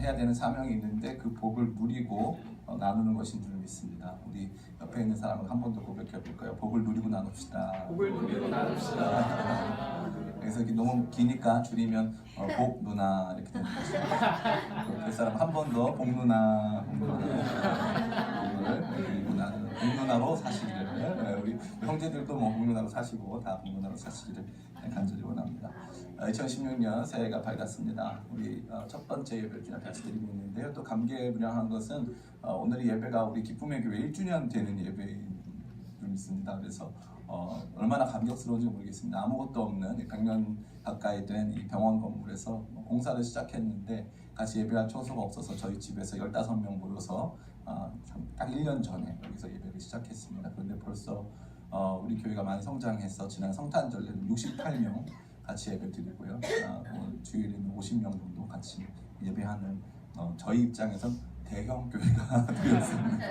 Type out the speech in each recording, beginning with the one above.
해야 되는 사명이 있는데 그 복을 누리고 나누는 것인 줄 믿습니다. 우리 옆에 있는 사람을 한 번 더 고백해 볼까요? 복을 누리고 나눕시다. 복을 누리고 나눕시다. 그래서 이게 너무 기니까 줄이면 복 누나 이렇게 되는 거죠. 그 사람 한 번 더 복 누나, 복 누나, 복을 누리고 나누는 복 누나로 사시기를, 우리 형제들도 뭐 복 누나로 사시고 다 복 누나로 사시기를 간절히 원합니다. 2016년 새해가 밝았습니다. 우리 첫 번째 예배를 그냥 같이 드리고 있는데요. 또 감개무량한 것은 오늘이 예배가 우리 기쁨의 교회 1주년 되는 예배인 줄 믿습니다. 그래서 얼마나 감격스러운지 모르겠습니다. 아무것도 없는 100년 가까이 된 이 병원 건물에서 공사를 시작했는데 같이 예배할 처소가 없어서 저희 집에서 15명 모여서 딱 1년 전에 여기서 예배를 시작했습니다. 그런데 벌써 우리 교회가 많이 성장해서 지난 성탄절에는 68명 같이 예배 드리고요. 오늘 주일에는 50명 정도 같이 예배하는 저희 입장에선 대형 교회가 되었습니다.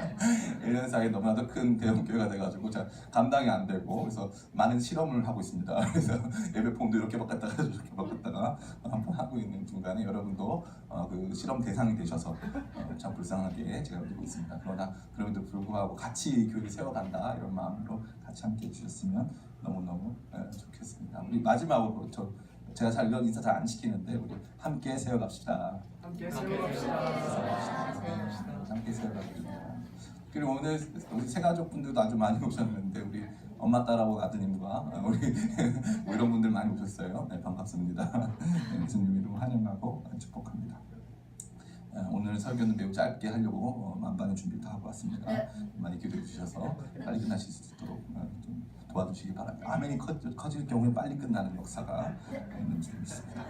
1년 사이에 너무나도 큰 대형 교회가 돼가지고 제가 감당이 안 되고 그래서 많은 실험을 하고 있습니다. 그래서 예배 폼도 이렇게 바꿨다가 저렇게 바꿨다가 한번 하고 있는 중간에 여러분도 그 실험 대상이 되셔서 참 불쌍하게 제가 드리고 있습니다. 그러나 그럼에도 불구하고 같이 교회를 세워간다 이런 마음으로 같이 함께 해주셨으면 너무너무 좋겠습니다. 우리 마지막으로 제가 잘 이런 인사 잘 안 시키는데 우리 함께 세워갑시다. 함께 세워갑시다. 함께 세워갑시다. 그리고 오늘 우리 새가족 분들도 아주 많이 오셨는데 우리 엄마 딸하고 아드님과 우리 뭐 이런 분들 많이 오셨어요. 네, 반갑습니다. 예수님 이름 환영하고 축복합니다. 오늘 설교는 매우 짧게 하려고 만반의 준비를 다 하고 왔습니다. 많이 기도해 주셔서 빨리 끝나실 수 있도록 좀 도와주시기 바랍니다. 아멘이 커질 경우에 빨리 끝나는 역사가 있는 줄 믿습니다.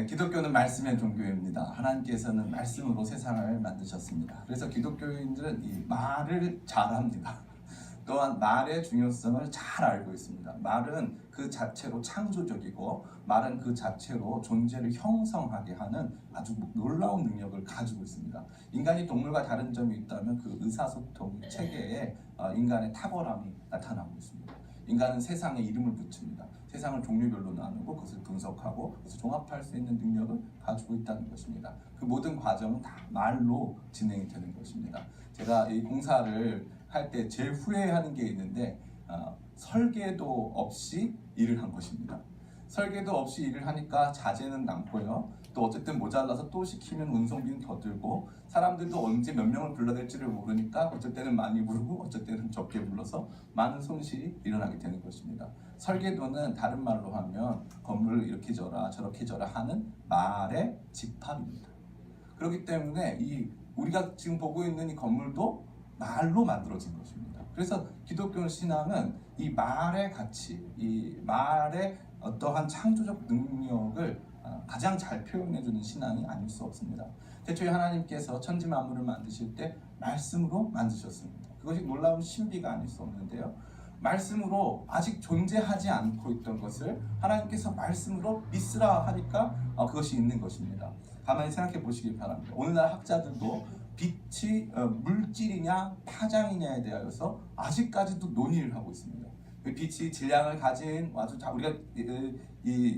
기독교는 말씀의 종교입니다. 하나님께서는 말씀으로 세상을 만드셨습니다. 그래서 기독교인들은 이 말을 잘합니다. 또한 말의 중요성을 잘 알고 있습니다. 말은 그 자체로 창조적이고 말은 그 자체로 존재를 형성하게 하는 아주 놀라운 능력을 가지고 있습니다. 인간이 동물과 다른 점이 있다면 그 의사소통 체계에 인간의 탁월함이 나타나고 있습니다. 인간은 세상에 이름을 붙입니다. 세상을 종류별로 나누고 그것을 분석하고 그것을 종합할 수 있는 능력을 가지고 있다는 것입니다. 그 모든 과정은 다 말로 진행이 되는 것입니다. 제가 이 공사를 할 때 제일 후회하는 게 있는데 설계도 없이 일을 한 것입니다. 설계도 없이 일을 하니까 자재는 남고요. 또 어쨌든 모자라서 또 시키면 운송비는 더 들고 사람들도 언제 몇 명을 불러야 될지를 모르니까 어쩔 때는 많이 부르고 어쩔 때는 적게 불러서 많은 손실이 일어나게 되는 것입니다. 설계도는 다른 말로 하면 건물을 이렇게 져라 저렇게 져라 하는 말의 집합입니다. 그렇기 때문에 우리가 지금 보고 있는 이 건물도 말로 만들어진 것입니다. 그래서 기독교 신앙은 이 말의 가치, 이 말의 어떠한 창조적 능력을 가장 잘 표현해주는 신앙이 아닐 수 없습니다. 태초에 하나님께서 천지 만물을 만드실 때 말씀으로 만드셨습니다. 그것이 놀라운 신비가 아닐 수 없는데요. 말씀으로 아직 존재하지 않고 있던 것을 하나님께서 말씀으로 믿으라 하니까 그것이 있는 것입니다. 가만히 생각해 보시기 바랍니다. 오늘날 학자들도 빛이 물질이냐 파장이냐에 대하여서 아직까지도 논의를 하고 있습니다. 빛이 질량을 가진 아주 우리가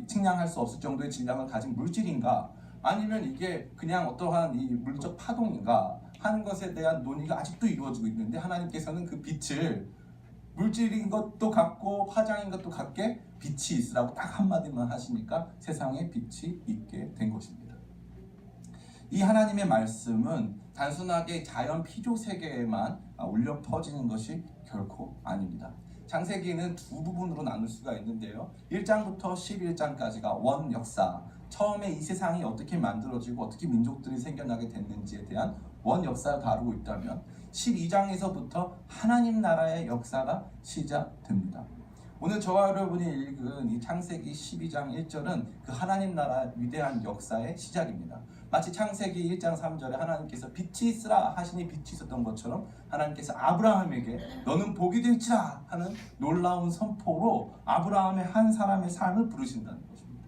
측량할 수 없을 정도의 질량을 가진 물질인가 아니면 이게 그냥 어떠한 이 물리적 파동인가 하는 것에 대한 논의가 아직도 이루어지고 있는데 하나님께서는 그 빛을 물질인 것도 같고 파장인 것도 같게 빛이 있으라고 딱 한마디만 하시니까 세상에 빛이 있게 된 것입니다. 이 하나님의 말씀은 단순하게 자연 피조 세계에만 울려 퍼지는 것이 결코 아닙니다. 창세기는 두 부분으로 나눌 수가 있는데요. 1장부터 11장까지가 원 역사, 처음에 이 세상이 어떻게 만들어지고 어떻게 민족들이 생겨나게 됐는지에 대한 원 역사를 다루고 있다면 12장에서부터 하나님 나라의 역사가 시작됩니다. 오늘 저와 여러분이 읽은 이 창세기 12장 1절은 그 하나님 나라 위대한 역사의 시작입니다. 마치 창세기 1장 3절에 하나님께서 빛이 있으라 하시니 빛이 있었던 것처럼 하나님께서 아브라함에게 너는 복이 될지라 하는 놀라운 선포로 아브라함의 한 사람의 삶을 부르신다는 것입니다.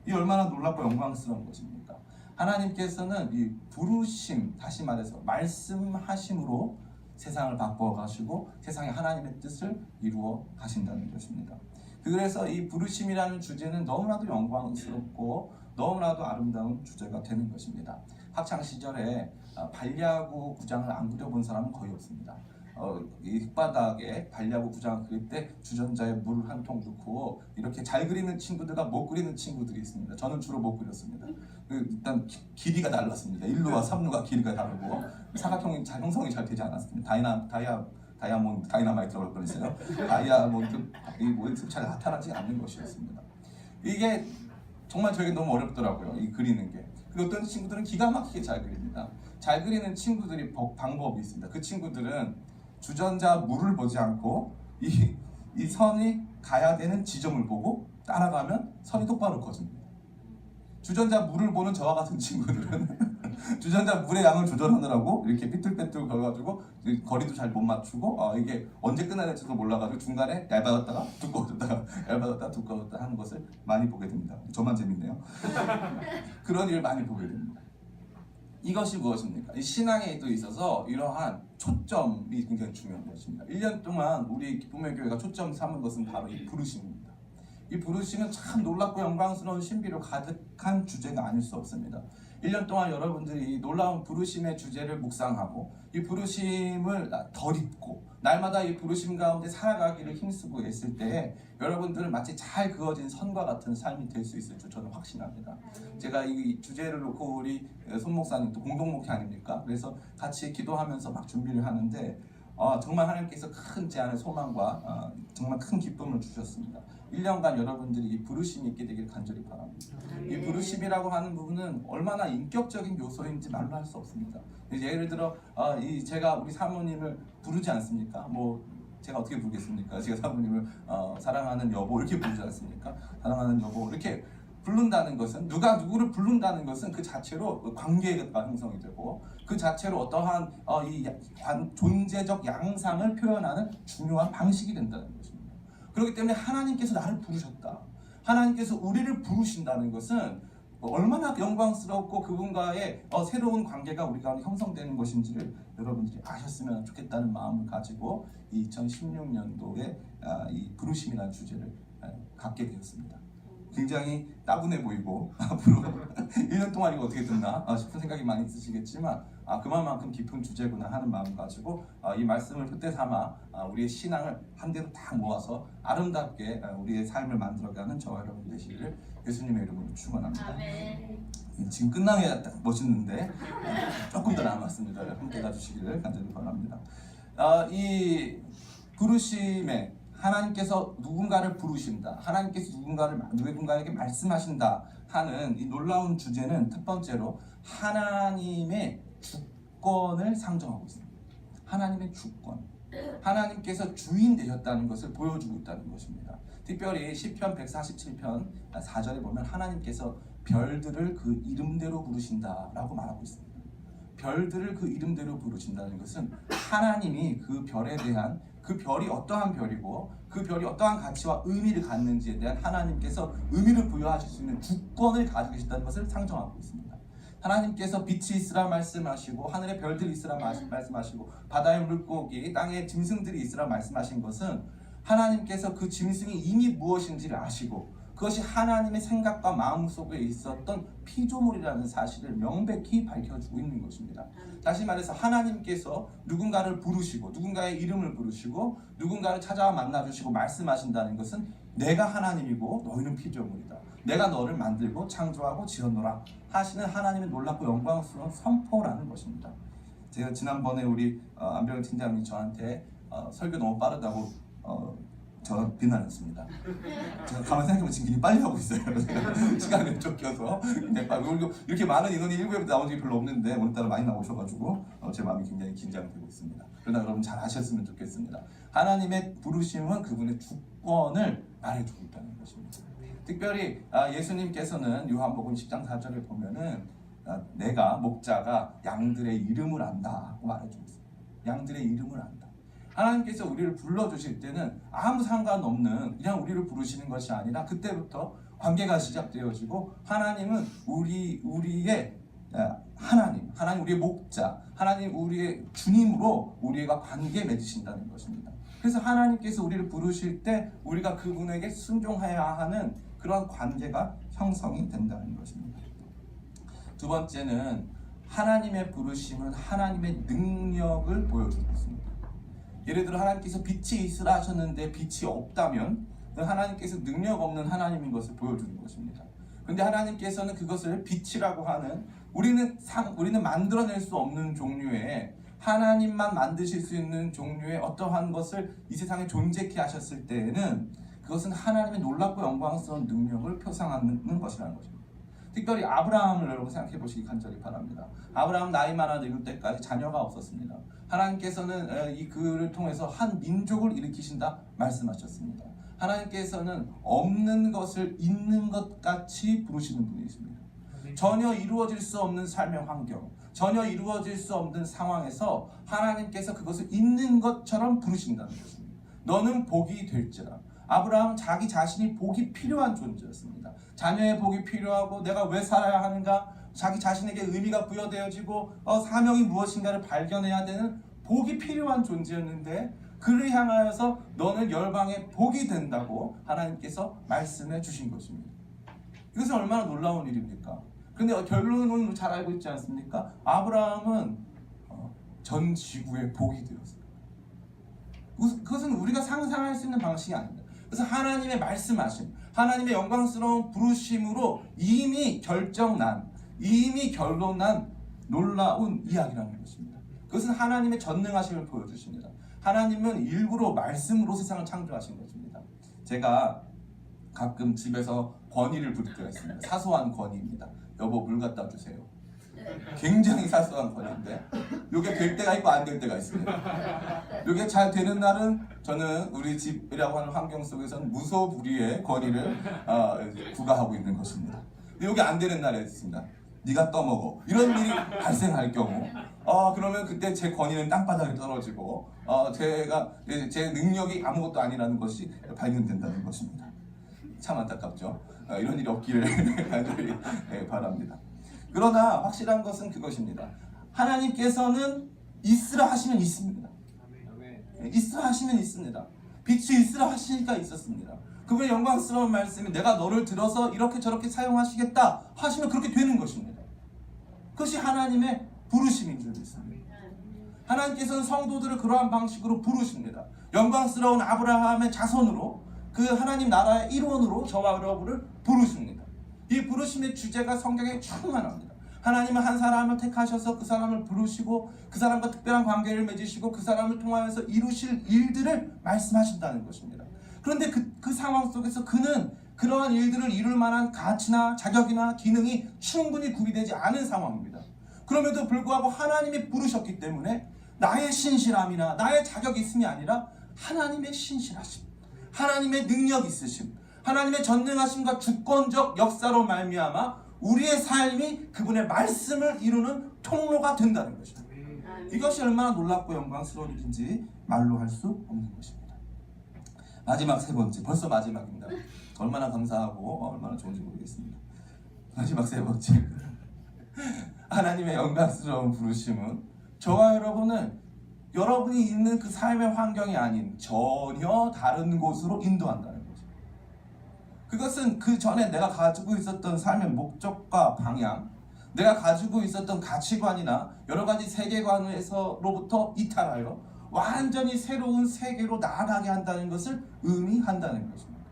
이 얼마나 놀랍고 영광스러운 것입니까? 하나님께서는 이 부르심, 다시 말해서 말씀하심으로 세상을 바꿔 가시고 세상에 하나님의 뜻을 이루어 가신다는 것입니다. 그래서 이 부르심이라는 주제는 너무나도 영광스럽고 너무나도 아름다운 주제가 되는 것입니다. 학창 시절에 반야구 구장을 안 그려본 사람은 거의 없습니다. 이 흙바닥에 반야구 구장을 그릴 때 주전자에 물을 한 통 넣고 이렇게 잘 그리는 친구들과 못 그리는 친구들이 있습니다. 저는 주로 못 그렸습니다. 일단 길이가 달랐습니다. 1루와 3루가 길이가 다르고 사각형이 형성이 잘 되지 않았습니다. 다이나마이트라고 그랬어요. 다이아몬드 이 모습 잘 나타나지 않는 것이었습니다. 이게 정말 저에게 너무 어렵더라고요. 이 그리는 게. 그리고 어떤 친구들은 기가 막히게 잘 그립니다. 잘 그리는 친구들이 방법이 있습니다. 그 친구들은 주전자 물을 보지 않고 이 선이 가야 되는 지점을 보고 따라가면 선이 똑바로 커집니다. 주전자 물을 보는 저와 같은 친구들은 주전자 물의 양을 조절하느라고 이렇게 삐뚤빼뚤 걸어가지고 거리도 잘 못 맞추고 이게 언제 끝나야 될지도 몰라가지고 중간에 얇아졌다가 두꺼워졌다가 얇아졌다가 두꺼워졌다 하는 것을 많이 보게 됩니다. 저만 재밌네요. 그런 일을 많이 보게 됩니다. 이것이 무엇입니까? 이 신앙에 또 있어서 이러한 초점이 굉장히 중요한 것입니다. 1년 동안 우리 기쁨의 교회가 초점 삼은 것은 바로 이 부르심입니다. 이 부르심은 참 놀랍고 영광스러운 신비로 가득한 주제가 아닐 수 없습니다. 1년 동안 여러분들이 놀라운 부르심의 주제를 묵상하고 이 부르심을 덧입고 날마다 이 부르심 가운데 살아가기를 힘쓰고 있을 때에 여러분들은 마치 잘 그어진 선과 같은 삶이 될 수 있을 줄 저는 확신합니다. 제가 이 주제를 놓고 우리 손 목사님 또 공동 목회 아닙니까? 그래서 같이 기도하면서 막 준비를 하는데 정말 하나님께서 큰 제안의 소망과 정말 큰 기쁨을 주셨습니다. 1년간 여러분들이 이 부르심이 있게 되길 간절히 바랍니다. 이 부르심이라고 하는 부분은 얼마나 인격적인 요소인지 말로 할 수 없습니다. 예를 들어 제가 우리 사모님을 부르지 않습니까? 뭐 제가 어떻게 부르겠습니까? 제가 사모님을 사랑하는 여보 이렇게 부르지 않습니까? 사랑하는 여보 이렇게 부른다는 것은 누가 누구를 부른다는 것은 그 자체로 관계가 형성이 되고 그 자체로 어떠한 존재적 양상을 표현하는 중요한 방식이 된다는 것입니다. 그렇기 때문에 하나님께서 나를 부르셨다. 하나님께서 우리를 부르신다는 것은 얼마나 영광스럽고 그분과의 새로운 관계가 우리 가운데 형성되는 것인지를 여러분들이 아셨으면 좋겠다는 마음을 가지고 2016년도에 이 부르심이라는 주제를 갖게 되었습니다. 굉장히 따분해 보이고 앞으로 1년 동안 이거 어떻게 됐나 싶은 생각이 많이 있으시겠지만 그만큼 깊은 주제구나 하는 마음 가지고 이 말씀을 흩대 삼아 우리의 신앙을 한 대로 다 모아서 아름답게 우리의 삶을 만들어가는 저와 여러분 되시기를 예수님의 이름으로 축원합니다. 아멘. 지금 끝나야 딱 멋있는데 조금 더 남았습니다. 함께 가주시기를 간절히 바랍니다. 이 부르심에 하나님께서 누군가를 부르신다, 하나님께서 누군가에게 말씀하신다 하는 이 놀라운 주제는 첫 번째로 하나님의 주권을 상정하고 있습니다. 하나님의 주권, 하나님께서 주인 되셨다는 것을 보여주고 있다는 것입니다. 특별히 시편 147편 4절에 보면 하나님께서 별들을 그 이름대로 부르신다라고 말하고 있습니다. 별들을 그 이름대로 부르신다는 것은 하나님이 그 별에 대한 그 별이 어떠한 별이고 그 별이 어떠한 가치와 의미를 갖는지에 대한 하나님께서 의미를 부여하실 수 있는 주권을 가지고 계시다는 것을 상정하고 있습니다. 하나님께서 빛이 있으라 말씀하시고 하늘의 별들이 있으라 말씀하시고 바다의 물고기, 땅의 짐승들이 있으라 말씀하신 것은 하나님께서 그 짐승이 이미 무엇인지를 아시고 그것이 하나님의 생각과 마음 속에 있었던 피조물이라는 사실을 명백히 밝혀주고 있는 것입니다. 다시 말해서 하나님께서 누군가를 부르시고 누군가의 이름을 부르시고 누군가를 찾아와 만나주시고 말씀하신다는 것은 내가 하나님이고 너희는 피조물이다. 내가 너를 만들고 창조하고 지었노라 하시는 하나님의 놀랍고 영광스러운 선포라는 것입니다. 제가 지난번에 우리 안병현 팀장님이 저한테 설교 너무 빠르다고 저 비난했습니다. 제가 가만히 생각해보면 지금 굉장히 빨리 하고 있어요. 시간을 쫓겨서 이렇게 많은 인원이 1부에 나온 적이 별로 없는데 오늘따라 많이 나오셔가지고 제 마음이 굉장히 긴장되고 있습니다. 그러나 여러분 잘 아셨으면 좋겠습니다. 하나님의 부르심은 그분의 주권을 말해주고 있다는 것입니다. 특별히 예수님께서는 요한복음 10장 4절에 보면은 내가 목자가 양들의 이름을 안다고 말해주고 있습니다. 양들의 이름을 안다. 하나님께서 우리를 불러주실 때는 아무 상관없는 그냥 우리를 부르시는 것이 아니라 그때부터 관계가 시작되어지고 하나님은 우리의 하나님 우리의 목자, 하나님 우리의 주님으로 우리가 관계 맺으신다는 것입니다. 그래서 하나님께서 우리를 부르실 때 우리가 그분에게 순종해야 하는 그런 관계가 형성이 된다는 것입니다. 두 번째는 하나님의 부르심은 하나님의 능력을 보여주고 있습니다. 예를 들어 하나님께서 빛이 있으라 하셨는데 빛이 없다면 하나님께서 능력 없는 하나님인 것을 보여주는 것입니다. 그런데 하나님께서는 그것을 빛이라고 하는 우리는 만들어낼 수 없는 종류의 하나님만 만드실 수 있는 종류의 어떠한 것을 이 세상에 존재케 하셨을 때에는 그것은 하나님의 놀랍고 영광스러운 능력을 표상하는 것이라는 것입니다. 특별히 아브라함을 여러분 생각해 보시기 간절히 바랍니다. 아브라함 나이 많아 늙을 때까지 자녀가 없었습니다. 하나님께서는 이 그를 통해서 한 민족을 일으키신다 말씀하셨습니다. 하나님께서는 없는 것을 있는 것 같이 부르시는 분이십니다. 전혀 이루어질 수 없는 삶의 환경, 전혀 이루어질 수 없는 상황에서 하나님께서 그것을 있는 것처럼 부르신다는 것입니다. 너는 복이 될지라. 아브라함은 자기 자신이 복이 필요한 존재였습니다. 자녀의 복이 필요하고 내가 왜 살아야 하는가, 자기 자신에게 의미가 부여되어지고 사명이 무엇인가를 발견해야 되는 복이 필요한 존재였는데 그를 향하여서 너는 열방의 복이 된다고 하나님께서 말씀해 주신 것입니다. 이것은 얼마나 놀라운 일입니까? 그런데 결론은 잘 알고 있지 않습니까? 아브라함은 전 지구의 복이 되었어요. 그것은 우리가 상상할 수 있는 방식이 아닙니다. 그래서 하나님의 말씀하심, 하나님의 영광스러운 부르심으로 이미 결정난, 이미 결론난 놀라운 이야기라는 것입니다. 그것은 하나님의 전능하심을 보여주십니다. 하나님은 일부러 말씀으로 세상을 창조하신 것입니다. 제가 가끔 집에서 건의를 부릴 때가 있습니다. 사소한 건의입니다. 여보 물 갖다 주세요. 굉장히 사소한 건의인데 이게 될 때가 있고 안 될 때가 있습니다. 이게 잘 되는 날은 저는 우리 집이라고 하는 환경 속에서는 무소불위의 건의를 구가하고 있는 것입니다. 근데 이게 안 되는 날에 있습니다. 네가 떠먹어. 이런 일이 발생할 경우 그러면 그때 제 건의는 땅바닥에 떨어지고 제 능력이 아무것도 아니라는 것이 발견된다는 것입니다. 참 안타깝죠. 이런 일이 없기를 간절히 바랍니다. 그러나 확실한 것은 그것입니다. 하나님께서는 있으라 하시면 있습니다. 있으라 하시면 있습니다. 빛이 있으라 하시니까 있었습니다. 그분의 영광스러운 말씀이 내가 너를 들어서 이렇게 저렇게 사용하시겠다 하시면 그렇게 되는 것입니다. 그것이 하나님의 부르심인 줄 믿습니다. 하나님께서는 성도들을 그러한 방식으로 부르십니다. 영광스러운 아브라함의 자손으로 그 하나님 나라의 일원으로 저와 여러분을 부르십니다. 이 부르심의 주제가 성경에 충만합니다. 하나님은 한 사람을 택하셔서 그 사람을 부르시고 그 사람과 특별한 관계를 맺으시고 그 사람을 통하여서 이루실 일들을 말씀하신다는 것입니다. 그런데 그 상황 속에서 그는 그러한 일들을 이룰 만한 가치나 자격이나 기능이 충분히 구비되지 않은 상황입니다. 그럼에도 불구하고 하나님이 부르셨기 때문에 나의 신실함이나 나의 자격이 있음이 아니라 하나님의 신실하심, 하나님의 능력 있으심, 하나님의 전능하심과 주권적 역사로 말미암아 우리의 삶이 그분의 말씀을 이루는 통로가 된다는 것입니다. 이것이 얼마나 놀랍고 영광스러운 일인지 말로 할 수 없는 것입니다. 마지막 세 번째, 벌써 마지막입니다. 얼마나 감사하고 얼마나 좋은지 모르겠습니다. 마지막 세 번째, 하나님의 영광스러운 부르심은 저와 여러분을 여러분이 있는 그 삶의 환경이 아닌 전혀 다른 곳으로 인도한다는 거죠. 그것은 그 전에 내가 가지고 있었던 삶의 목적과 방향, 내가 가지고 있었던 가치관이나 여러 가지 세계관에서로부터 이탈하여 완전히 새로운 세계로 나아가게 한다는 것을 의미한다는 것입니다.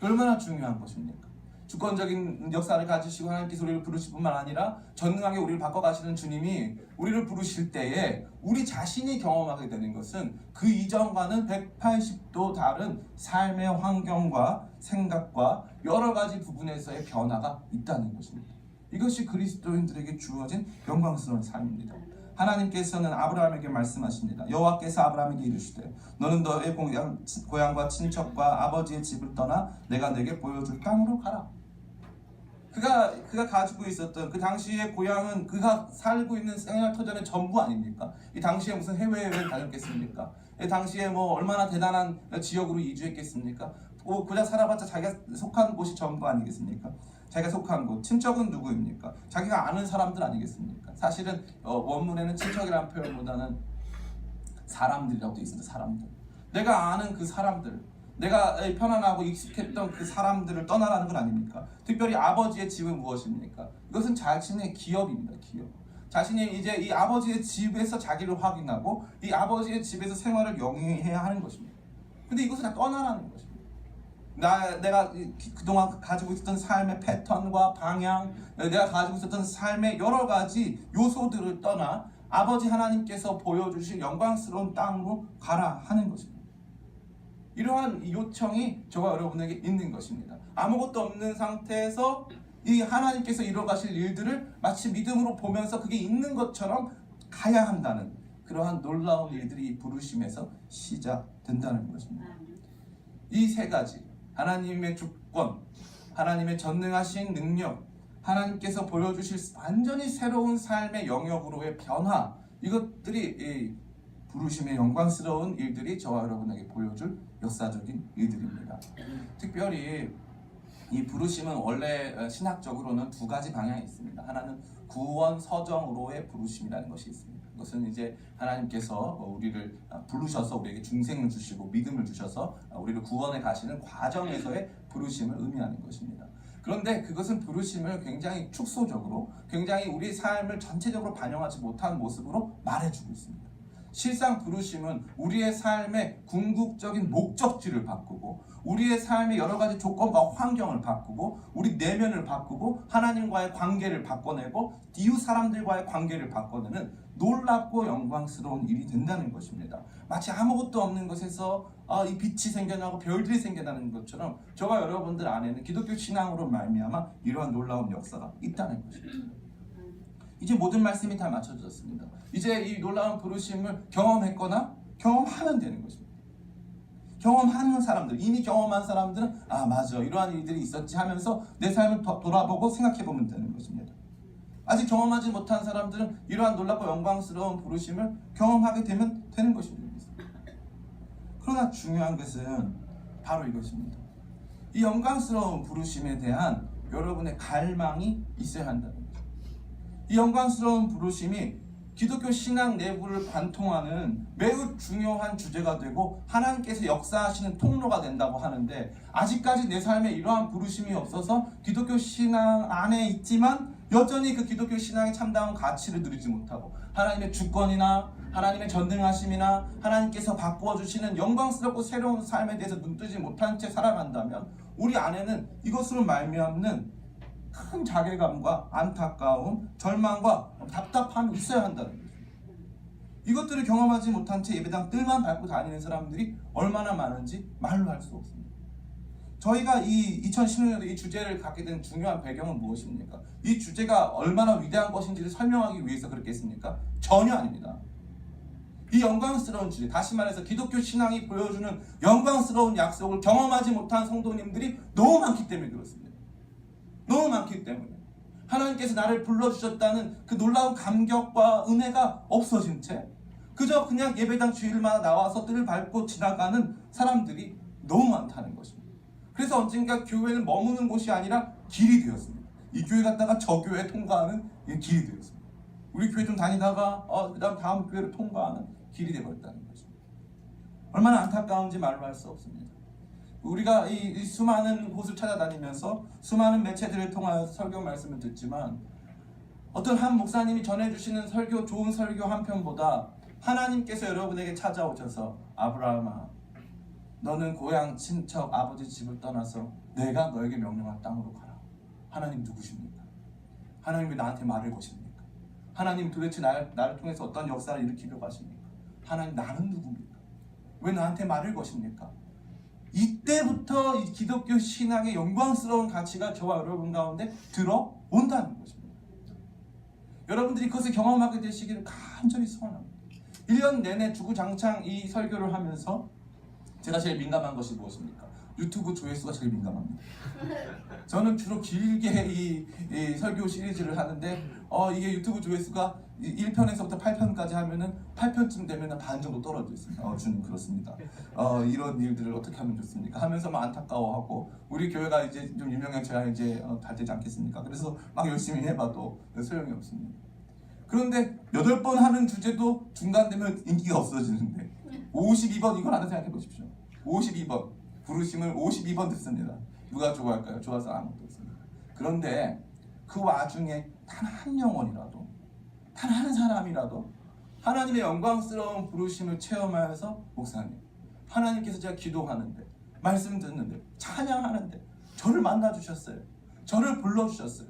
얼마나 중요한 것입니까? 주권적인 역사를 가지시고 하나님께서 우리를 부르실 뿐만 아니라 전능하게 우리를 바꿔가시는 주님이 우리를 부르실 때에 우리 자신이 경험하게 되는 것은 그 이전과는 180도 다른 삶의 환경과 생각과 여러 가지 부분에서의 변화가 있다는 것입니다. 이것이 그리스도인들에게 주어진 영광스러운 삶입니다. 하나님께서는 아브라함에게 말씀하십니다. 여호와께서 아브라함에게 이르시되 너는 너의 고향과 친척과 아버지의 집을 떠나 내가 내게 보여줄 땅으로 가라. 그가 가지고 있었던 그 당시의 고향은 그가 살고 있는 생활터전의 전부 아닙니까? 이 당시에 무슨 해외여행 다녔겠습니까? 이 당시에 뭐 얼마나 대단한 지역으로 이주했겠습니까? 고작 살아봤자 자기가 속한 곳이 전부 아니겠습니까? 자기가 속한 곳, 친척은 누구입니까? 자기가 아는 사람들 아니겠습니까? 사실은 원문에는 친척이라는 표현보다는 사람들이라고 되어 있습니다. 사람들. 내가 아는 그 사람들, 내가 편안하고 익숙했던 그 사람들을 떠나라는 건 아닙니까? 특별히 아버지의 집은 무엇입니까? 이것은 자신의 기업입니다. 기업. 자신이 이제 이 아버지의 집에서 자기를 확인하고 이 아버지의 집에서 생활을 영위해야 하는 것입니다. 근데 이것을 다 떠나라는 것입니다. 내가 그동안 가지고 있었던 삶의 패턴과 방향, 내가 가지고 있었던 삶의 여러 가지 요소들을 떠나 아버지 하나님께서 보여주실 영광스러운 땅으로 가라 하는 것입니다. 이러한 요청이 저와 여러분에게 있는 것입니다. 아무것도 없는 상태에서 이 하나님께서 이루어가실 일들을 마치 믿음으로 보면서 그게 있는 것처럼 가야 한다는 그러한 놀라운 일들이 부르심에서 시작된다는 것입니다. 이 세 가지, 하나님의 주권, 하나님의 전능하신 능력, 하나님께서 보여주실 완전히 새로운 삶의 영역으로의 변화, 이것들이 이 부르심의 영광스러운 일들이 저와 여러분에게 보여줄 역사적인 일들입니다. 특별히 이 부르심은 원래 신학적으로는 두 가지 방향이 있습니다. 하나는 구원 서정으로의 부르심이라는 것이 있습니다. 그것은 이제 하나님께서 우리를 부르셔서 우리에게 중생을 주시고 믿음을 주셔서 우리를 구원에 가시는 과정에서의 부르심을 의미하는 것입니다. 그런데 그것은 부르심을 굉장히 축소적으로, 굉장히 우리 삶을 전체적으로 반영하지 못한 모습으로 말해주고 있습니다. 실상 부르심은 우리의 삶의 궁극적인 목적지를 바꾸고 우리의 삶의 여러 가지 조건과 환경을 바꾸고 우리 내면을 바꾸고 하나님과의 관계를 바꿔내고 이웃 사람들과의 관계를 바꿔내는 놀랍고 영광스러운 일이 된다는 것입니다. 마치 아무것도 없는 것에서 이 빛이 생겨나고 별들이 생겨나는 것처럼 저와 여러분들 안에는 기독교 신앙으로 말미암아 이러한 놀라운 역사가 있다는 것입니다. 이제 모든 말씀이 다 맞춰졌습니다. 이제 이 놀라운 부르심을 경험했거나 경험하면 되는 것입니다. 경험하는 사람들, 이미 경험한 사람들은 아 맞아 이러한 일들이 있었지 하면서 내 삶을 돌아보고 생각해보면 되는 것입니다. 아직 경험하지 못한 사람들은 이러한 놀랍고 영광스러운 부르심을 경험하게 되면 되는 것입니다. 그러나 중요한 것은 바로 이것입니다. 이 영광스러운 부르심에 대한 여러분의 갈망이 있어야 한다는 거죠. 이 영광스러운 부르심이 기독교 신앙 내부를 관통하는 매우 중요한 주제가 되고 하나님께서 역사하시는 통로가 된다고 하는데 아직까지 내 삶에 이러한 부르심이 없어서 기독교 신앙 안에 있지만 여전히 그 기독교 신앙의 참다운 가치를 누리지 못하고 하나님의 주권이나 하나님의 전능하심이나 하나님께서 바꾸어 주시는 영광스럽고 새로운 삶에 대해서 눈뜨지 못한 채 살아간다면 우리 안에는 이것으로 말미암는 큰 자괴감과 안타까움, 절망과 답답함이 있어야 한다는 거죠. 이것들을 경험하지 못한 채 예배당 뜰만 밟고 다니는 사람들이 얼마나 많은지 말로 할 수 없습니다. 저희가 이 2016년도 이 주제를 갖게 된 중요한 배경은 무엇입니까? 이 주제가 얼마나 위대한 것인지를 설명하기 위해서 그렇겠습니까? 전혀 아닙니다. 이 영광스러운 주제, 다시 말해서 기독교 신앙이 보여주는 영광스러운 약속을 경험하지 못한 성도님들이 너무 많기 때문에 그렇습니다. 너무 많기 때문에 하나님께서 나를 불러주셨다는 그 놀라운 감격과 은혜가 없어진 채 그저 그냥 예배당 주일마다 나와서 뜰을 밟고 지나가는 사람들이 너무 많다는 것입니다. 그래서 언젠가 교회는 머무는 곳이 아니라 길이 되었습니다. 이 교회 갔다가 저 교회 통과하는 길이 되었습니다. 우리 교회 좀 다니다가 그 다음 교회를 통과하는 길이 되어버렸다는 것입니다. 얼마나 안타까운지 말로 할 수 없습니다. 우리가 이 수많은 곳을 찾아다니면서 수많은 매체들을 통하여 설교 말씀을 듣지만 어떤 한 목사님이 전해주시는 설교, 좋은 설교 한 편보다 하나님께서 여러분에게 찾아오셔서 아브라함아 너는 고향 친척 아버지 집을 떠나서 내가 너에게 명령할 땅으로 가라. 하나님 누구십니까? 하나님이 나한테 말을 거십니까? 하나님 도대체 나를 통해서 어떤 역사를 일으키려고 하십니까? 하나님 나는 누굽니까? 왜 나한테 말을 거십니까? 이때부터 이 기독교 신앙의 영광스러운 가치가 저와 여러분 가운데 들어온다는 것입니다. 여러분들이 그것을 경험하게 되시기를 간절히 소원합니다. 1년 내내 주구장창 이 설교를 하면서 제가 제일 민감한 것이 무엇입니까? 유튜브 조회수가 제일 민감합니다. 저는 주로 길게 이 설교 시리즈를 하는데 이게 유튜브 조회수가 1편에서부터 8편까지 하면은 8편쯤 되면 반 정도 떨어져 있습니다. 주님 그렇습니다. 이런 일들을 어떻게 하면 좋습니까? 하면서 막 안타까워하고 우리 교회가 이제 좀 유명해져야 이제 잘 되지 않겠습니까? 그래서 막 열심히 해봐도 소용이 없습니다. 그런데 8번 하는 주제도 중단되면 인기가 없어지는데 52번 이걸 하나 생각해 보십시오. 52번 부르심을 52번 듣습니다. 누가 좋아할까요? 좋아서 아무것도 없습니다. 그런데 그 와중에 단 한 영혼이라도, 단 한 사람이라도 하나님의 영광스러운 부르심을 체험하여서, 목사님, 하나님께서 제가 기도하는데, 말씀 듣는데, 찬양하는데 저를 만나주셨어요. 저를 불러주셨어요.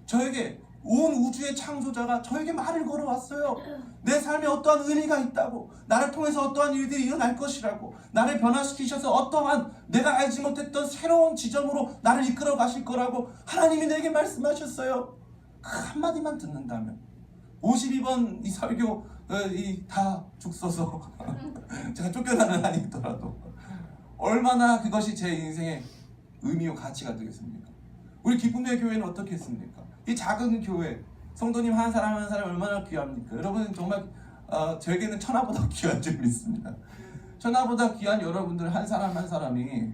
저에게 온 우주의 창조자가 저에게 말을 걸어왔어요. 내 삶에 어떠한 의미가 있다고, 나를 통해서 어떠한 일들이 일어날 것이라고, 나를 변화시키셔서 어떠한 내가 알지 못했던 새로운 지점으로 나를 이끌어 가실 거라고 하나님이 내게 말씀하셨어요. 그 한마디만 듣는다면 52번 이 설교 다 죽서서 제가 쫓겨나는 한이 있더라도 얼마나 그것이 제 인생의 의미와 가치가 되겠습니까? 우리 기쁨의 교회는 어떻게 했습니까? 이 작은 교회, 성도님 한 사람 한 사람 얼마나 귀합니까? 여러분 정말 저에게는 천하보다 귀한 줄 믿습니다. 천하보다 귀한 여러분들 한 사람 한 사람이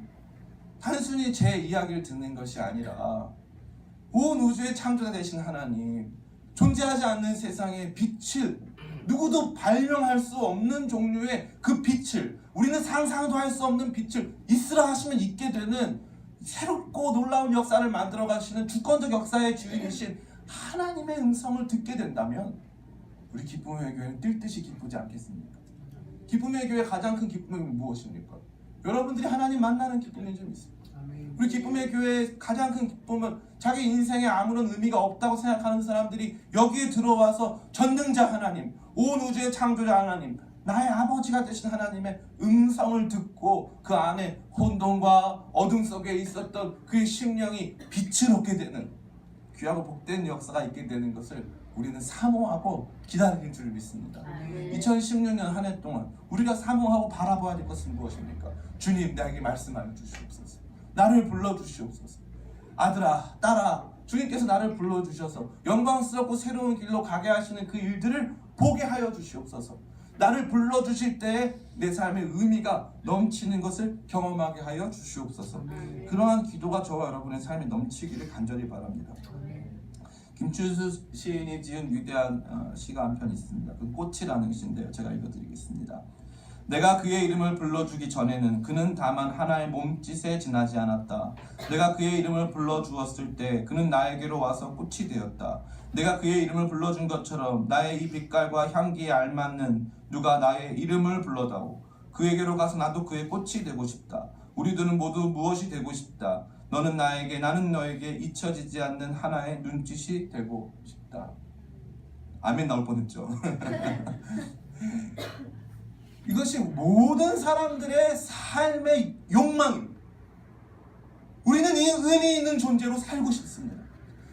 단순히 제 이야기를 듣는 것이 아니라 온 우주의 창조자 되신 하나님, 존재하지 않는 세상의 빛을, 누구도 발명할 수 없는 종류의 그 빛을, 우리는 상상도 할 수 없는 빛을 있으라 하시면 있게 되는 새롭고 놀라운 역사를 만들어 가시는 주권적 역사의 주인이신 하나님의 음성을 듣게 된다면 우리 기쁨의 교회는 뛸 듯이 기쁘지 않겠습니까? 기쁨의 교회의 가장 큰 기쁨은 무엇입니까? 여러분들이 하나님 만나는 기쁨이 좀 있습니다. 우리 기쁨의 교회의 가장 큰 기쁨은 자기 인생에 아무런 의미가 없다고 생각하는 사람들이 여기에 들어와서 전능자 하나님, 온 우주의 창조자 하나님, 나의 아버지가 되신 하나님의 음성을 듣고 그 안에 혼돈과 어둠 속에 있었던 그의 심령이 빛을 얻게 되는 귀하고 복된 역사가 있게 되는 것을 우리는 사모하고 기다리는 줄 믿습니다. 2016년 한 해 동안 우리가 사모하고 바라봐야 될 것은 무엇입니까? 주님, 나에게 말씀하여 주시옵소서. 나를 불러주시옵소서. 아들아, 딸아, 주님께서 나를 불러주셔서 영광스럽고 새로운 길로 가게 하시는 그 일들을 보게 하여 주시옵소서. 나를 불러주실 때에 내 삶의 의미가 넘치는 것을 경험하게 하여 주시옵소서. 그러한 기도가 저와 여러분의 삶에 넘치기를 간절히 바랍니다. 김춘수 시인이 지은 위대한 시가 한 편 있습니다. 그 꽃이라는 시인데요. 제가 읽어드리겠습니다. 내가 그의 이름을 불러주기 전에는 그는 다만 하나의 몸짓에 지나지 않았다. 내가 그의 이름을 불러주었을 때 그는 나에게로 와서 꽃이 되었다. 내가 그의 이름을 불러준 것처럼 나의 이 빛깔과 향기에 알맞는 누가 나의 이름을 불러다오. 그에게로 가서 나도 그의 꽃이 되고 싶다. 우리들은 모두 무엇이 되고 싶다. 너는 나에게, 나는 너에게 잊혀지지 않는 하나의 눈짓이 되고 싶다. 아멘 나올 뻔했죠. 이것이 모든 사람들의 삶의 욕망입니다. 우리는 이 의미 있는 존재로 살고 싶습니다.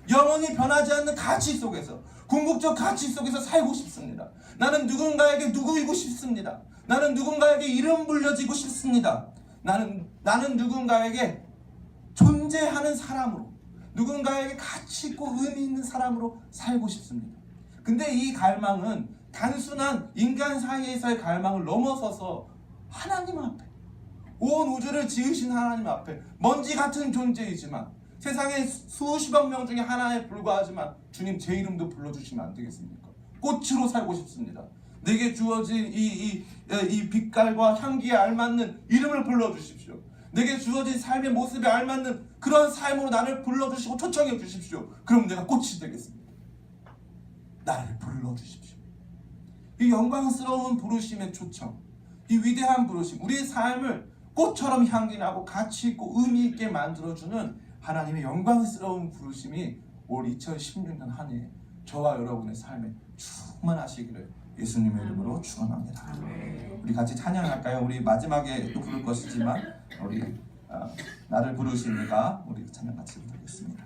영원히 변하지 않는 가치 속에서, 궁극적 가치 속에서 살고 싶습니다. 나는 누군가에게 누구이고 싶습니다. 나는 누군가에게 이름 불려지고 싶습니다. 나는 누군가에게 존재하는 사람으로, 누군가에게 가치 있고 의미 있는 사람으로 살고 싶습니다. 근데 이 갈망은 단순한 인간 사이에서의 갈망을 넘어서서 하나님 앞에, 온 우주를 지으신 하나님 앞에 먼지 같은 존재이지만 세상에 수십억 명 중에 하나에 불과하지만 주님 제 이름도 불러주시면 안 되겠습니까? 꽃으로 살고 싶습니다. 내게 주어진 이 빛깔과 향기에 알맞는 이름을 불러주십시오. 내게 주어진 삶의 모습에 알맞는 그런 삶으로 나를 불러주시고 초청해 주십시오. 그럼 내가 꽃이 되겠습니다. 나를 불러주십시오. 이 영광스러운 부르심의 초청, 이 위대한 부르심, 우리의 삶을 꽃처럼 향기나고 가치 있고 의미 있게 만들어주는 하나님의 영광스러운 부르심이 올 2016년 한 해 저와 여러분의 삶에 충만하시기를 예수님의 이름으로 축원합니다. 우리 같이 찬양할까요? 우리 마지막에 또 부를 것이지만 우리 나를 부르시니까 우리 찬양 같이 부르겠습니다.